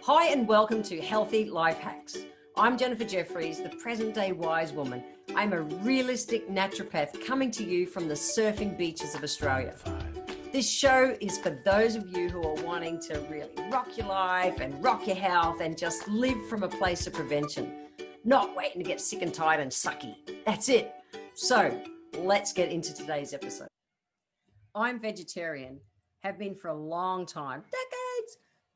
Hi and welcome to Healthy Life Hacks. I'm Jennifer Jeffries, the present-day wise woman. I'm a realistic naturopath coming to you from the surfing beaches of Australia. This show is for those of you who are wanting to really rock your life and rock your health and just live from a place of prevention, not waiting to get sick and tired and sucky. That's it. So let's get into today's episode. I'm vegetarian, have been for a long time, decades,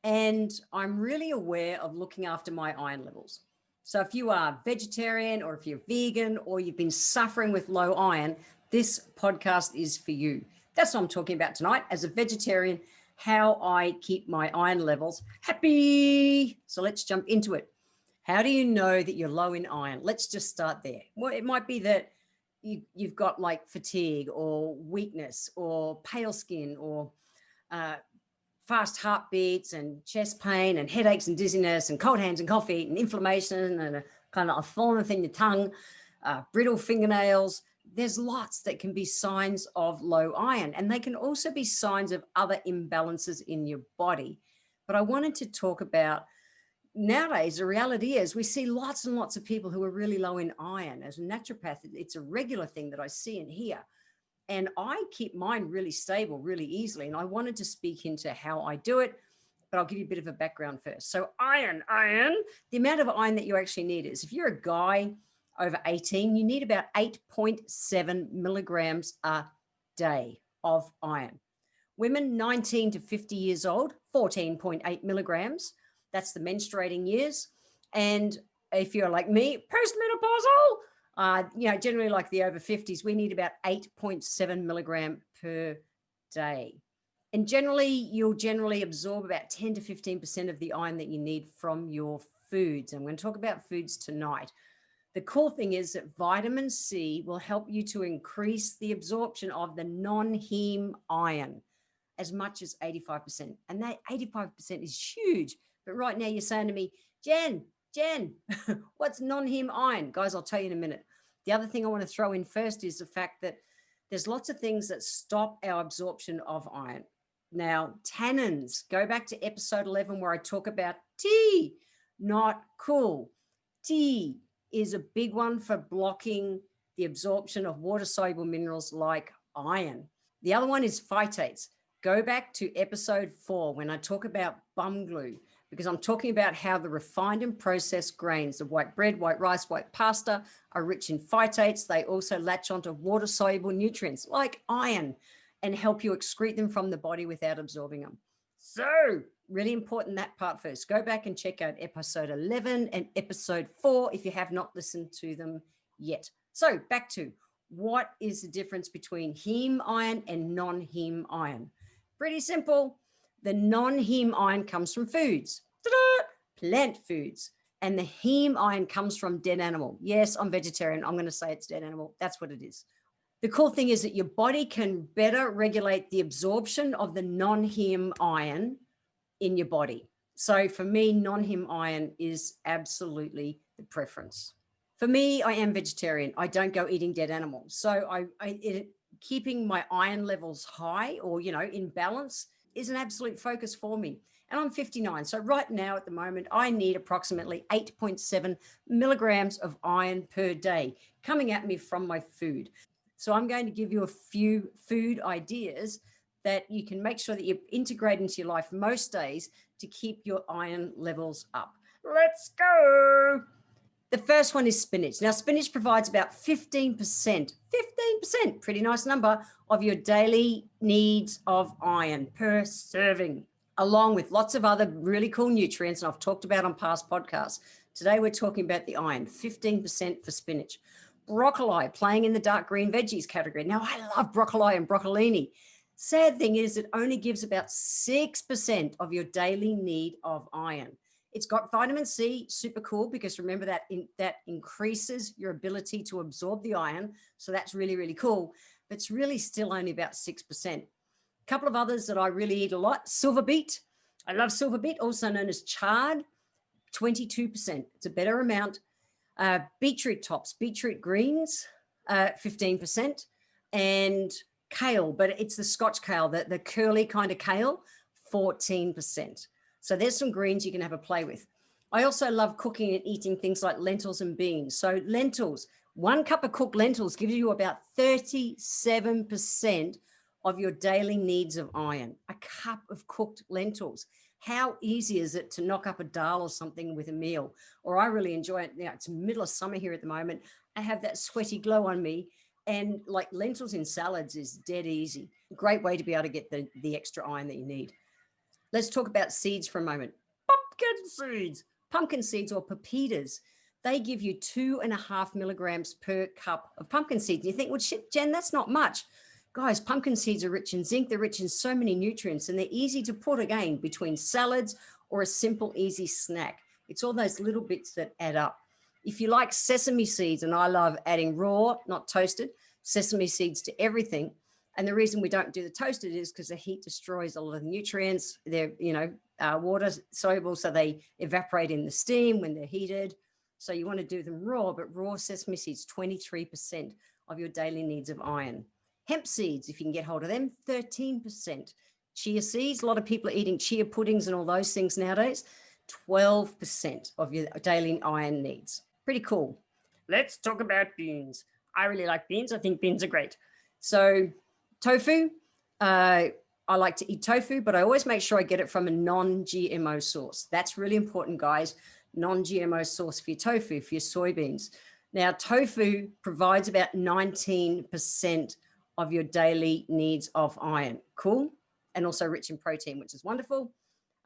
and I'm really aware of looking after my iron levels. So if you are vegetarian or if you're vegan or you've been suffering with low iron, this podcast is for you. That's what I'm talking about tonight. As a vegetarian, how I keep my iron levels happy. So let's jump into it. How do you know that you're low in iron? Let's just start there. Well, it might be that you've got like fatigue or weakness or pale skin or fast heartbeats and chest pain and headaches and dizziness and cold hands and cold feet and inflammation and a kind of a thorn in your tongue, brittle fingernails. There's lots that can be signs of low iron, and they can also be signs of other imbalances in your body. But I wanted to talk about nowadays, the reality is we see lots and lots of people who are really low in iron. As a naturopath, it's a regular thing that I see and hear. And I keep mine really stable, really easily. And I wanted to speak into how I do it, but I'll give you a bit of a background first. So iron, the amount of iron that you actually need is, if you're a guy over 18, you need about 8.7 milligrams a day of iron. Women 19 to 50 years old, 14.8 milligrams. That's the menstruating years. And if you're like me, postmenopausal, generally like the over 50s, we need about 8.7 milligram per day. And generally, you'll generally absorb about 10 to 15% of the iron that you need from your foods. And we're going to talk about foods tonight. The cool thing is that vitamin C will help you to increase the absorption of the non-heme iron as much as 85%. And that 85% is huge. But right now you're saying to me, Jen, what's non-heme iron? Guys, I'll tell you in a minute. The other thing I want to throw in first is the fact that there's lots of things that stop our absorption of iron. Now, tannins, go back to episode 11 where I talk about tea, not cool. Tea is a big one for blocking the absorption of water-soluble minerals like iron. The other one is phytates. Go back to episode 4 when I talk about bum glue, because I'm talking about how the refined and processed grains of white bread, white rice, white pasta are rich in phytates. They also latch onto water-soluble nutrients like iron and help you excrete them from the body without absorbing them. So really important, that part first. Go back and check out episode 11 and episode 4 if you have not listened to them yet. So back to, what is the difference between heme iron and non-heme iron? Pretty simple. The non-heme iron comes from foods, plant foods, and the heme iron comes from dead animal. Yes, I'm vegetarian. I'm going to say it's dead animal. That's what it is. The cool thing is that your body can better regulate the absorption of the non-heme iron in your body. So for me, non-heme iron is absolutely the preference. For me, I am vegetarian. I don't go eating dead animals. So keeping my iron levels high or, in balance is an absolute focus for me. And I'm 59. So right now at the moment, I need approximately 8.7 milligrams of iron per day coming at me from my food. So I'm going to give you a few food ideas that you can make sure that you integrate into your life most days to keep your iron levels up. Let's go. The first one is spinach. Now, spinach provides about 15%, pretty nice number, of your daily needs of iron per serving, along with lots of other really cool nutrients, and I've talked about on past podcasts. Today, we're talking about the iron, 15% for spinach. Broccoli, playing in the dark green veggies category. Now, I love broccoli and broccolini. Sad thing is it only gives about 6% of your daily need of iron. It's got vitamin C, super cool, because remember that that increases your ability to absorb the iron. So that's really, really cool. But it's really still only about 6%. A couple of others that I really eat a lot, silver beet. I love silver beet, also known as chard, 22%. It's a better amount. Beetroot tops, beetroot greens, 15%. And kale, but it's the Scotch kale, the curly kind of kale, 14%. So there's some greens you can have a play with. I also love cooking and eating things like lentils and beans. So lentils, 1 cup of cooked lentils gives you about 37% of your daily needs of iron. A cup of cooked lentils. How easy is it to knock up a dal or something with a meal? Or I really enjoy it. Now, it's middle of summer here at the moment. I have that sweaty glow on me, and like lentils in salads is dead easy. Great way to be able to get the extra iron that you need. Let's talk about seeds for a moment. Pumpkin seeds or pepitas. They give you 2.5 milligrams per cup of pumpkin seeds. You think, well, shit, Jen, that's not much. Guys, pumpkin seeds are rich in zinc. They're rich in so many nutrients, and they're easy to put, again, between salads or a simple, easy snack. It's all those little bits that add up. If you like sesame seeds, and I love adding raw, not toasted, sesame seeds to everything. And the reason we don't do the toasted is because the heat destroys a lot of the nutrients. They're, water soluble, so they evaporate in the steam when they're heated. So you want to do them raw, but raw sesame seeds, 23% of your daily needs of iron. Hemp seeds, if you can get hold of them, 13%. Chia seeds, a lot of people are eating chia puddings and all those things nowadays, 12% of your daily iron needs. Pretty cool. Let's talk about beans. I really like beans. I think beans are great. So tofu, I like to eat tofu, but I always make sure I get it from a non-GMO source. That's really important, guys. Non-GMO source for your tofu, for your soybeans. Now, tofu provides about 19% of your daily needs of iron. Cool. And also rich in protein, which is wonderful.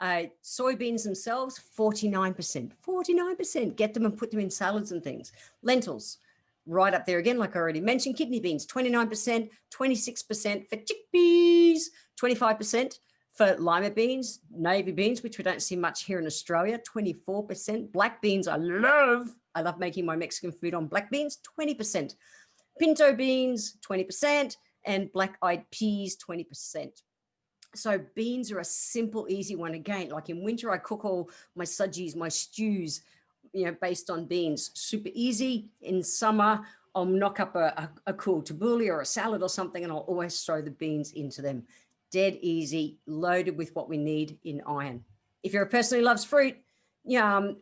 Soybeans themselves, 49%. 49%. Get them and put them in salads and things. Lentils, right up there again, like I already mentioned. Kidney beans, 29%, 26% for chickpeas, 25% for lima beans, navy beans, which we don't see much here in Australia, 24%. Black beans, I love making my Mexican food on black beans, 20%. Pinto beans, 20%, and black-eyed peas, 20%. So beans are a simple, easy one. Again, like in winter, I cook all my sudgies, my stews, based on beans. Super easy. In summer, I'll knock up a cool tabbouleh or a salad or something, and I'll always throw the beans into them. Dead easy, loaded with what we need in iron. If you're a person who loves fruit,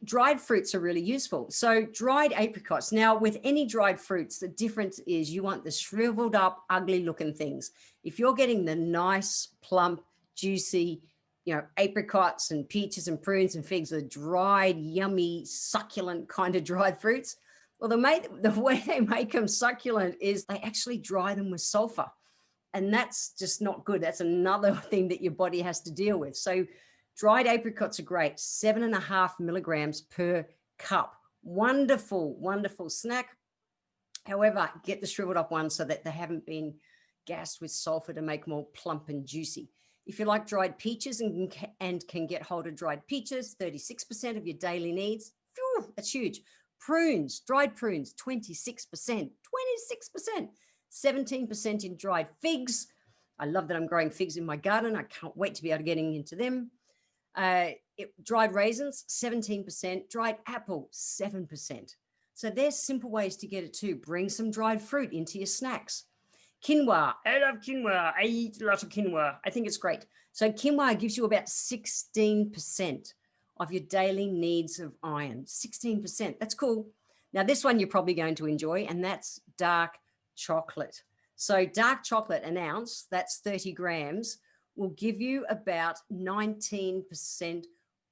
dried fruits are really useful. So dried apricots. Now, with any dried fruits, the difference is you want the shriveled up, ugly looking things. If you're getting the nice, plump, juicy, apricots and peaches and prunes and figs, the dried, yummy, succulent kind of dried fruits, well, the way they make them succulent is they actually dry them with sulfur. And that's just not good. That's another thing that your body has to deal with. So dried apricots are great, 7.5 milligrams per cup. Wonderful, wonderful snack. However, get the shriveled up ones so that they haven't been gassed with sulfur to make them all plump and juicy. If you like dried peaches and can get hold of dried peaches, 36% of your daily needs. Phew, that's huge. Prunes, dried prunes, 26%, 17% in dried figs. I love that I'm growing figs in my garden. I can't wait to be able to get into them. Dried raisins, 17%, dried apple, 7%. So there's simple ways to get it too. Bring some dried fruit into your snacks. Quinoa, I love quinoa. I eat a lot of quinoa. I think it's great. So quinoa gives you about 16% of your daily needs of iron. 16%, that's cool. Now this one you're probably going to enjoy, and that's dark chocolate. So dark chocolate, an ounce, that's 30 grams, will give you about 19%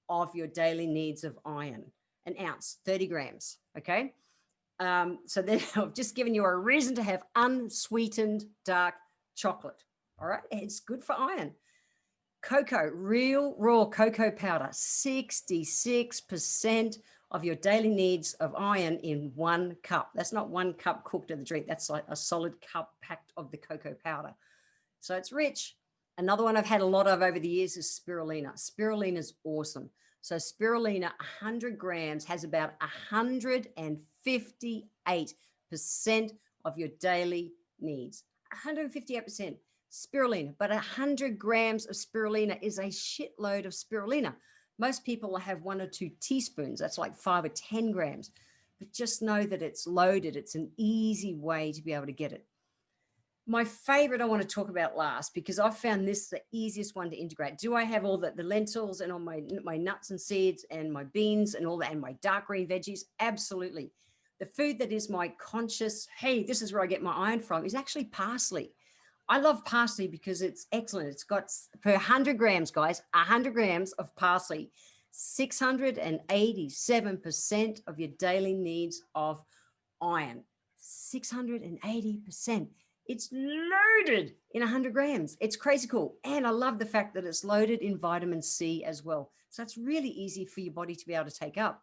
of your daily needs of iron. An ounce, 30 grams, okay? So then I've just given you a reason to have unsweetened dark chocolate, all right? It's good for iron. Cocoa, real raw cocoa powder, 66% of your daily needs of iron in 1 cup. That's not 1 cup cooked in the drink. That's like a solid cup packed of the cocoa powder. So it's rich. Another one I've had a lot of over the years is spirulina. Spirulina is awesome. So spirulina, 100 grams has about 158% of your daily needs. 158% spirulina, but 100 grams of spirulina is a shitload of spirulina. Most people will have 1 or 2 teaspoons. That's like 5 or 10 grams. But just know that it's loaded. It's an easy way to be able to get it. My favorite I want to talk about last, because I've found this the easiest one to integrate. Do I have all the lentils and all my nuts and seeds and my beans and all that and my dark green veggies? Absolutely. The food that is my conscious, hey, this is where I get my iron from, is actually parsley. I love parsley because it's excellent. It's got, per 100 grams, guys, 100 grams of parsley, 687% of your daily needs of iron. 680%. It's loaded in 100 grams. It's crazy cool. And I love the fact that it's loaded in vitamin C as well. So it's really easy for your body to be able to take up.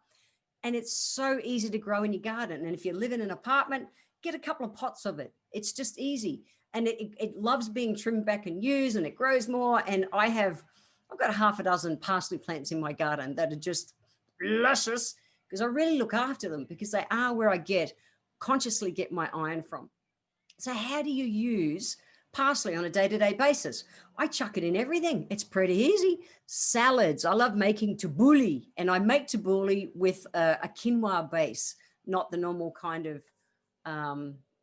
And it's so easy to grow in your garden. And if you live in an apartment, get a couple of pots of it. It's just easy. And it loves being trimmed back and used, and it grows more. And I've got half a dozen parsley plants in my garden that are just luscious, because I really look after them, because they are where I consciously get my iron from. So how do you use parsley on a day-to-day basis? I chuck it in everything. It's pretty easy. Salads. I love making tabbouleh, and I make tabbouleh with a quinoa base, not the normal kind of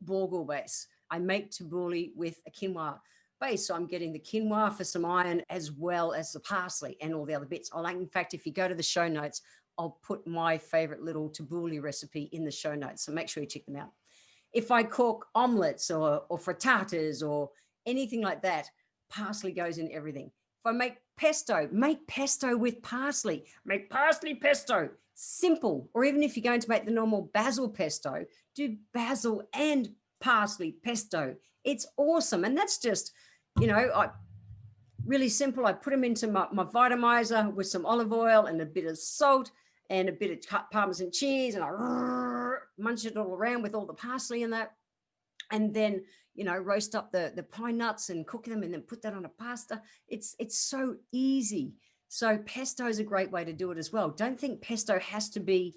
bulgur base. I make tabbouleh with a quinoa base. So I'm getting the quinoa for some iron, as well as the parsley and all the other bits. In fact, if you go to the show notes, I'll put my favorite little tabbouleh recipe in the show notes. So make sure you check them out. If I cook omelets or frittatas or anything like that, parsley goes in everything. If I make pesto with parsley. Make parsley pesto. Simple. Or even if you're going to make the normal basil pesto, do basil and parsley pesto. It's awesome. And that's just, really simple. I put them into my Vitamizer with some olive oil and a bit of salt and a bit of cut Parmesan cheese, and I munch it all around with all the parsley in that. And then, roast up the pine nuts and cook them, and then put that on a pasta. It's so easy. So pesto is a great way to do it as well. Don't think pesto has to be,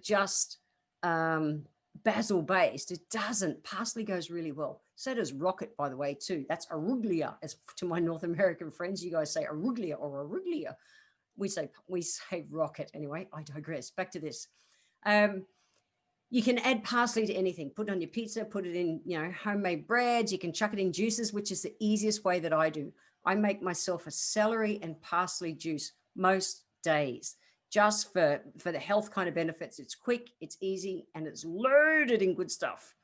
just basil based. It doesn't. Parsley goes really well. So does rocket, by the way, too. That's arugula. As to my North American friends, you guys say arugula or arugula. We say rocket. Anyway, I digress. Back to this. You can add parsley to anything. Put it on your pizza, put it in, homemade breads. You can chuck it in juices, which is the easiest way that I do. I make myself a celery and parsley juice most days, just for the health kind of benefits. It's quick, it's easy, and it's loaded in good stuff.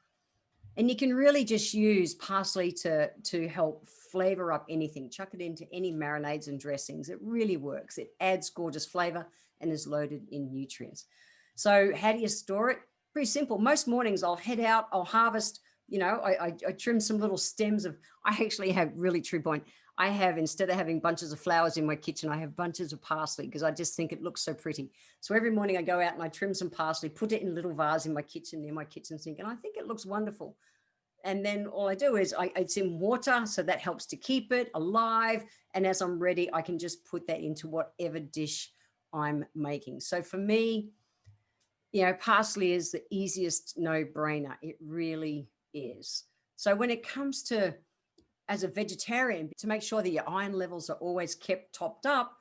And you can really just use parsley to help flavor up anything. Chuck it into any marinades and dressings. It really works. It adds gorgeous flavor and is loaded in nutrients. So how do you store it? Pretty simple. Most mornings I'll head out, I'll harvest, I trim some little stems of, I actually have, really true point, I have, instead of having bunches of flowers in my kitchen, I have bunches of parsley, because I just think it looks so pretty. So every morning I go out and I trim some parsley, put it in a little vase in my kitchen, near my kitchen sink, and I think it looks wonderful. And then all I do is it's in water, so that helps to keep it alive. And as I'm ready, I can just put that into whatever dish I'm making. So for me, parsley is the easiest no-brainer. It really is. So when it comes to, as a vegetarian, to make sure that your iron levels are always kept topped up,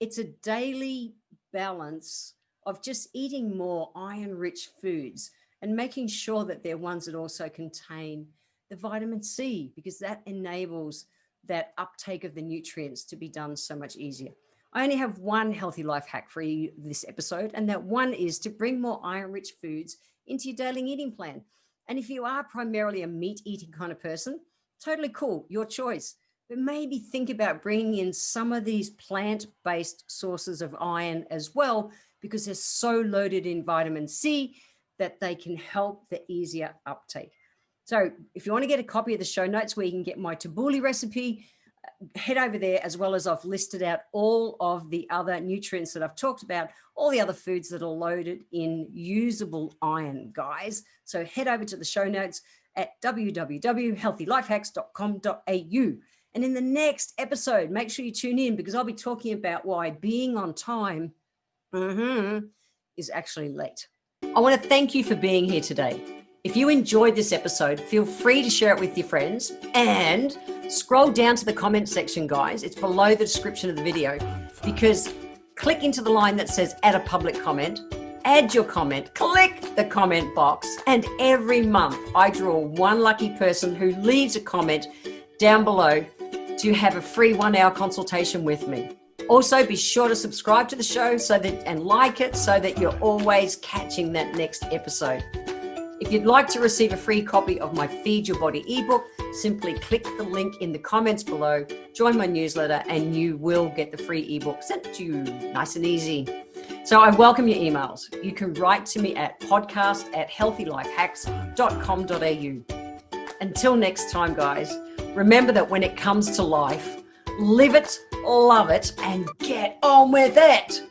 it's a daily balance of just eating more iron-rich foods and making sure that they're ones that also contain the vitamin C, because that enables that uptake of the nutrients to be done so much easier. I only have one healthy life hack for you this episode, and that one is to bring more iron-rich foods into your daily eating plan. And if you are primarily a meat-eating kind of person, totally cool, your choice. But maybe think about bringing in some of these plant-based sources of iron as well, because they're so loaded in vitamin C that they can help the easier uptake. So if you want to get a copy of the show notes where you can get my tabbouleh recipe, head over there, as well as I've listed out all of the other nutrients that I've talked about, all the other foods that are loaded in usable iron, guys. So head over to the show notes at www.healthylifehacks.com.au. And in the next episode, make sure you tune in, because I'll be talking about why being on time is actually late. I want to thank you for being here today. If you enjoyed this episode, feel free to share it with your friends, and scroll down to the comment section, guys. It's below the description of the video, because click into the line that says add a public comment, add your comment, click the comment box. And every month I draw one lucky person who leaves a comment down below to have a free 1-hour consultation with me. Also, be sure to subscribe to the show and like it so that you're always catching that next episode. If you'd like to receive a free copy of my Feed Your Body ebook, simply click the link in the comments below, join my newsletter, and you will get the free ebook sent to you nice and easy. So I welcome your emails. You can write to me at podcast@healthylifehacks.com.au. Until next time, guys, remember that when it comes to life, live it, love it, and get on with it.